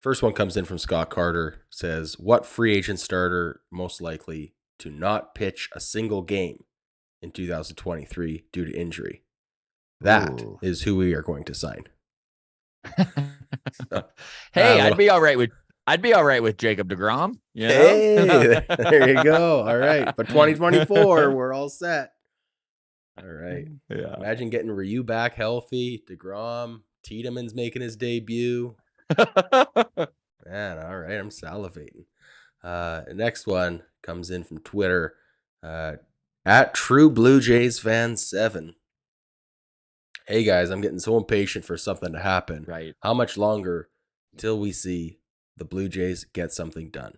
First one comes in from Scott Carter. Says, what free agent starter most likely to not pitch a single game in 2023 due to injury? That Ooh. is who we are going to sign. So, Hey, little, I'd be all right with Jacob deGrom, you know? hey, there you go. All right. But 2024, we're all set. All right. Yeah. Imagine getting Ryu back healthy. DeGrom, Tiedemann's making his debut. Man, all right. I'm salivating. Next one comes in from Twitter. At True Blue Jays Fan 7. Hey guys, I'm getting so impatient for something to happen. Right. How much longer till we see the Blue Jays get something done?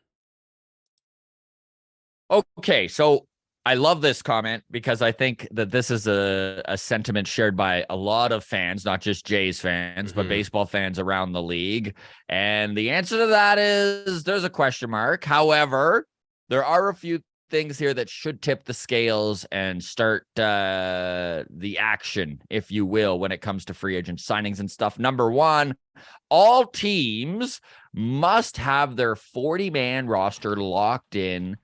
Okay, so I love this comment because I think that this is a sentiment shared by a lot of fans, not just Jays fans, but baseball fans around the league. And the answer to that is there's a question mark. However, there are a few things here that should tip the scales and start the action, if you will, when it comes to free agent signings and stuff. Number one, all teams must have their 40-man roster locked in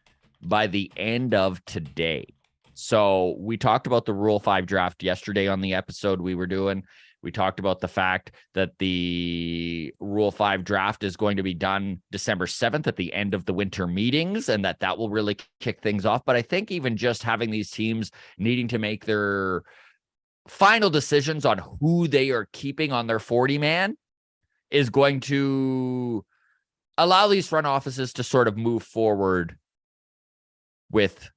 by the end of today. So we talked about the Rule 5 draft yesterday on the episode we were doing. We talked about the fact that the Rule 5 draft is going to be done December 7th at the end of the winter meetings, and that will really kick things off. But I think even just having these teams needing to make their final decisions on who they are keeping on their 40-man is going to allow these front offices to sort of move forward with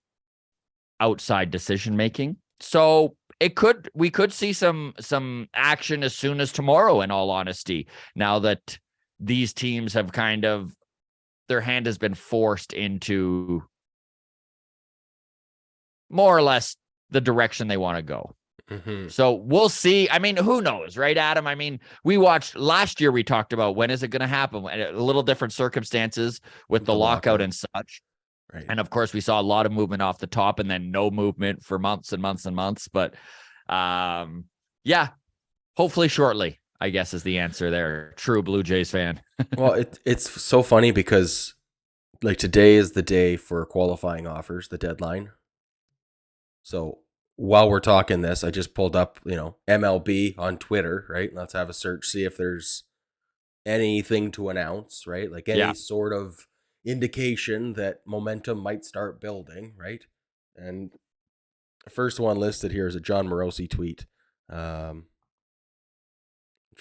outside decision making. So we could see some action as soon as tomorrow, in all honesty, now that these teams have kind of, their hand has been forced into more or less the direction they want to go. So we'll see. I mean, who knows, right, Adam? I mean, we watched last year, we talked about when is it going to happen? A little different circumstances with the lockout and such. Right. And of course, we saw a lot of movement off the top and then no movement for months and months and months. But yeah, hopefully shortly, I guess, is the answer there. True Blue Jays fan. Well, it's so funny because like today is the day for qualifying offers, the deadline. So while we're talking this, I just pulled up, MLB on Twitter, right? Let's have a search, see if there's anything to announce, right? Like any sort of indication that momentum might start building, right? And the first one listed here is a John Morosi tweet, which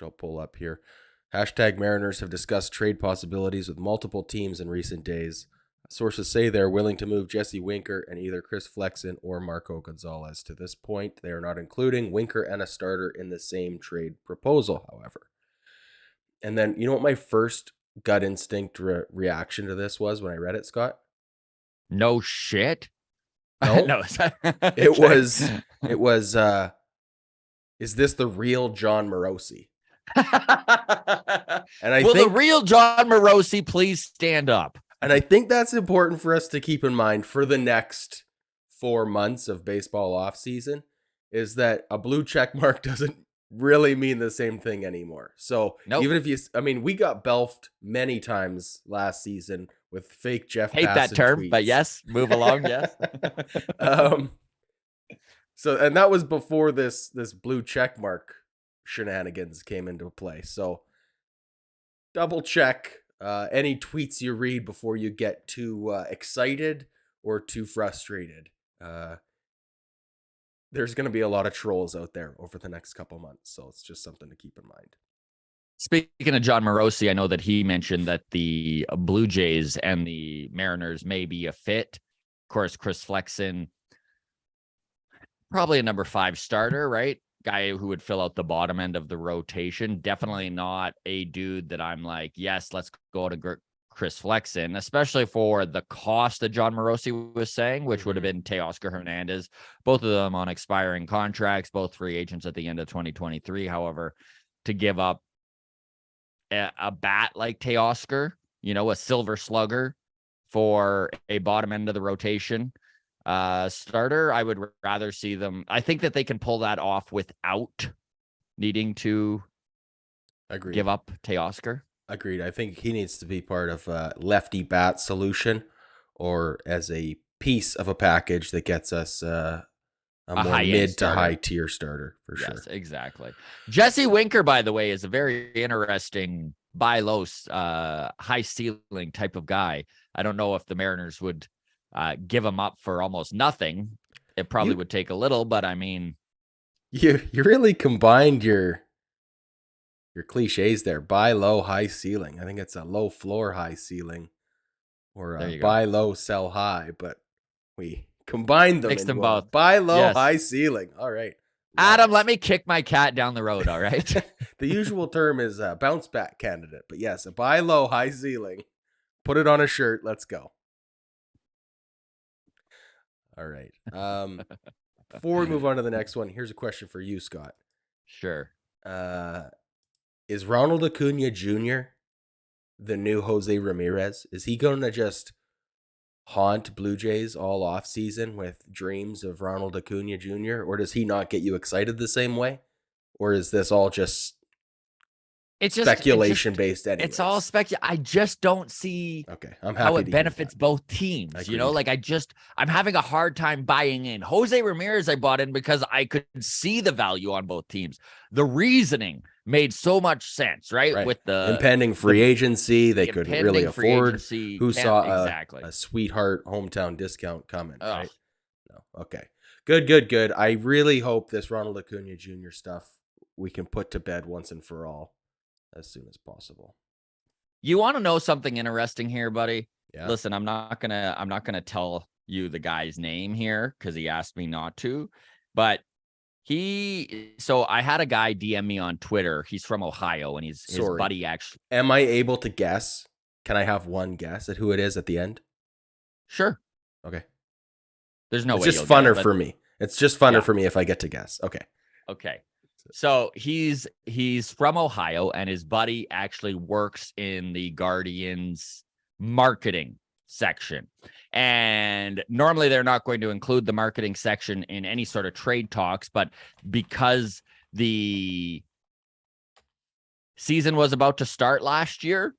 I'll pull up here. Hashtag Mariners have discussed trade possibilities with multiple teams in recent days. Sources say they're willing to move Jesse Winker and either Chris Flexen or Marco Gonzalez. To this point, they are not including Winker and a starter in the same trade proposal, however. And then, you know what my first gut instinct reaction to this was when I read it, Scott? No shit. No, no. it was, is this the real John Morosi? And I Will think the real John Morosi please stand up? And I think that's important for us to keep in mind for the next 4 months of baseball offseason, is that a blue check mark doesn't really mean the same thing anymore. So even if we got belfed many times last season with fake Jeff Hate that term, tweets. but yes, move along, yes. So, and that was before this blue check mark shenanigans came into play. So double check any tweets you read before you get too excited or too frustrated. There's going to be a lot of trolls out there over the next couple months, so it's just something to keep in mind. Speaking of John Morosi, I know that he mentioned that the Blue Jays and the Mariners may be a fit. Of course, Chris Flexen, probably a number 5 starter, right? Guy who would fill out the bottom end of the rotation. Definitely not a dude that I'm like, yes, let's go to Chris Flexen, especially for the cost that John Morosi was saying, which would have been Teoscar Hernandez, both of them on expiring contracts, both free agents at the end of 2023. However, to give up a bat like Teoscar, a silver slugger for a bottom end of the rotation starter, I would rather see them. I think that they can pull that off without needing to give up Teoscar. Agreed. I think he needs to be part of a lefty bat solution, or as a piece of a package that gets us a A more high-end mid to high starter. tier starter for Yes, sure. exactly. Jesse Winker, by the way, is a very interesting buy low, high ceiling type of guy. I don't know if the Mariners would give him up for almost nothing. It probably You would take a little, but I mean, you really combined your cliches there. Buy low, high ceiling. I think it's a low floor, high ceiling, or there you go. buy low, sell high. But we combined them Mixed them into a both. buy low, Yes. high ceiling. All right, love Adam, it. let me kick my cat down the road, all right? The usual term is a bounce back candidate, but yes, a buy low, high ceiling. Put it on a shirt. Let's go. All right. Before we move on to the next one, here's a question for you, Scott. Sure. Uh, is Ronald Acuna Jr. the new Jose Ramirez? Is he going to just haunt Blue Jays all off season with dreams of Ronald Acuna Jr., or does he not get you excited the same way? Or is this all just speculation based anyways? It's all I just don't see Okay, I'm how happy it to hear benefits that. both teams. Agreed. You know, like I'm having a hard time buying in. Jose Ramirez, I bought in because I could see the value on both teams. The reasoning made so much sense, right? With the impending free agency, they couldn't really afford. Who saw exactly a sweetheart hometown discount coming, Ugh. right? No. Okay. Good. I really hope this Ronald Acuna Jr. stuff we can put to bed once and for all as soon as possible. You want to know something interesting here, buddy? Yeah. Listen, I'm not gonna tell you the guy's name here because he asked me not to, but so I had a guy DM me on Twitter. He's from Ohio, and his buddy actually. Am I able to guess? Can I have one guess at who it is at the end? Sure. Okay. There's no it's way. Just funner for me. It's just funner for me if I get to guess. Okay. Okay. So he's from Ohio, and his buddy actually works in the Guardians marketing section. And normally they're not going to include the marketing section in any sort of trade talks, but because the season was about to start last year,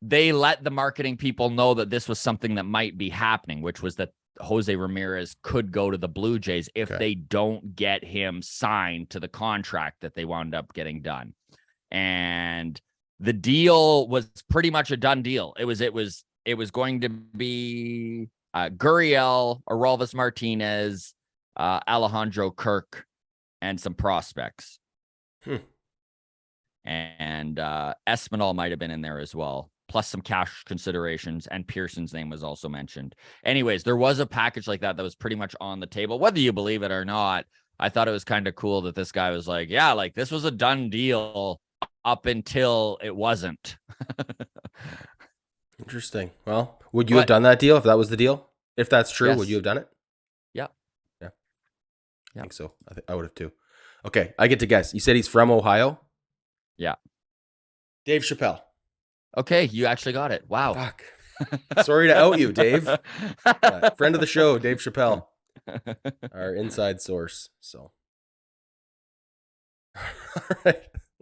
they let the marketing people know that this was something that might be happening, which was that Jose Ramirez could go to the Blue Jays if they don't get him signed to the contract that they wound up getting done. And the deal was pretty much a done deal. It was going to be Gurriel, Aroldis Martinez, Alejandro Kirk, and some prospects. And Espinal might have been in there as well, plus some cash considerations, and Pearson's name was also mentioned. Anyways, there was a package like that was pretty much on the table. Whether you believe it or not, I thought it was kind of cool that this guy was like, yeah, like this was a done deal up until it wasn't. Interesting. Well, would you have done that deal if that was the deal? If that's true, would you have done it? Yeah. I think so. I would have too. Okay, I get to guess. You said he's from Ohio? Yeah. Dave Chappelle. Okay, you actually got it. Wow. Fuck. Sorry to out you, Dave. Friend of the show, Dave Chappelle. Our inside source. So. All right.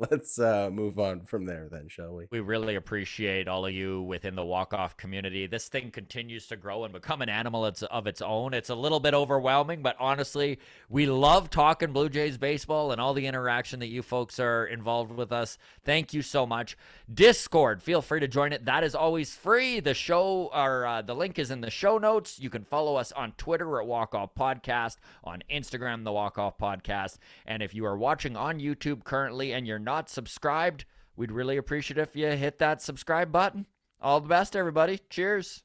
Let's move on from there then, shall we? We really appreciate all of you within the walk-off community. This thing continues to grow and become an animal of its own. It's a little bit overwhelming, but honestly, we love talking Blue Jays baseball and all the interaction that you folks are involved with us. Thank you so much. Discord, feel free to join it. That is always free. The show, or the link is in the show notes. You can follow us on Twitter at Walk Off Podcast, on Instagram, the Walk Off Podcast. And if you are watching on YouTube currently and you're not subscribed, we'd really appreciate if you hit that subscribe button. All the best, everybody. Cheers.